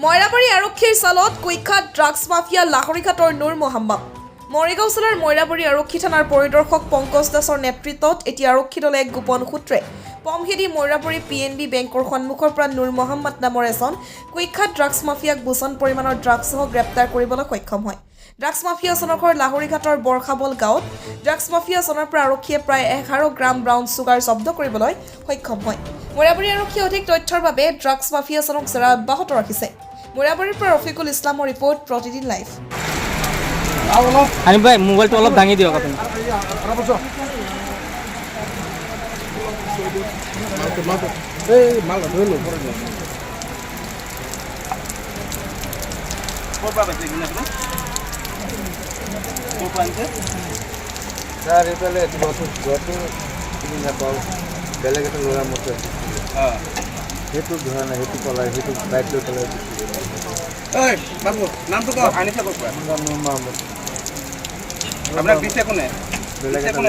মইৰাবাৰী আৰক্ষীৰ চালত কুখ্যাত ড্ৰাগছ মাফিয়া লাহৰীঘাটৰ নুৰ মহম্মদ। মৰিগাঁও জিলাৰ মইৰাবাৰী আৰক্ষী থানাৰ পৰিদৰ্শক পংকজ দাসৰ নেতৃত্বত এতিয়া আৰক্ষী দলে এক গোপন সূত্ৰে পমহেদি মইৰাবাৰী PNB বেংকৰ সন্মুখৰ পৰা নুৰ মহম্মদ নামৰ এজন কুখ্যাত ড্ৰাগছ মাফিয়াক ভূষণ পৰিমাণৰ ড্ৰাগছসহ গ্ৰেপ্তাৰ কৰিবলৈ সক্ষম হয়। ড্ৰাগছ মাফিয়াজনৰ ঘৰ লাহৰীঘাটৰ বৰখাবল গাঁৱত। ড্ৰাগছ মাফিয়াজনৰ পৰা আৰক্ষীয়ে প্ৰায় 11 গ্ৰাম ব্ৰাউন চুগাৰ জব্দ কৰিবলৈ সক্ষম হয়। মইৰাবাৰী আৰক্ষীয়ে অধিক তথ্যৰ বাবে ড্ৰাগছ মাফিয়াজনক জেৰা অব্যাহত ৰাখিছে। মইৰাবাৰীৰ পৰা ৰফিকুল ইছলামৰ ৰিপৰ্ট, প্ৰতিদিন লাইভ। আনিব ভাই মোবাইলটো অলপ দাঙি দিয়ক আপুনি। স্যাৰ এটালে বেলেগ এটা ল'ৰা মতে সেইটো ধৰা নাই, সেইটো পলাই, সেইটো বাইক লৈ পেলাই আপোনাক দিছে কোনে? বেলেগ এটা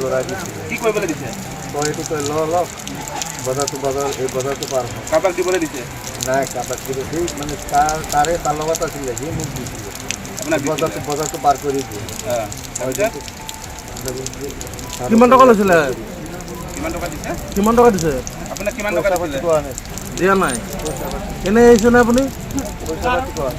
ল'ৰাই দিছিলে। কি কৰিবলৈ দিছে? তই এইটো তই লওক বজাৰটো এই বজাৰটো পাৰ হ। কাৰোবাক দিবলৈ দিছে? নাই কাৰোবাক দিব, সেই মানে তাৰ লগত আছিলে, সি মোক দিছিলে। আপোনাক বজাৰটো পাৰ কৰি দিয়ে। কিমান টকা লৈছিলে? কিমান টকা দিছে? কিমান টকা দিছে? আপোনাক কিমান টকা দিছিলে? দিয়া নাই। এনেই আহিছেনে আপুনি? পইচা পাতি কোৱা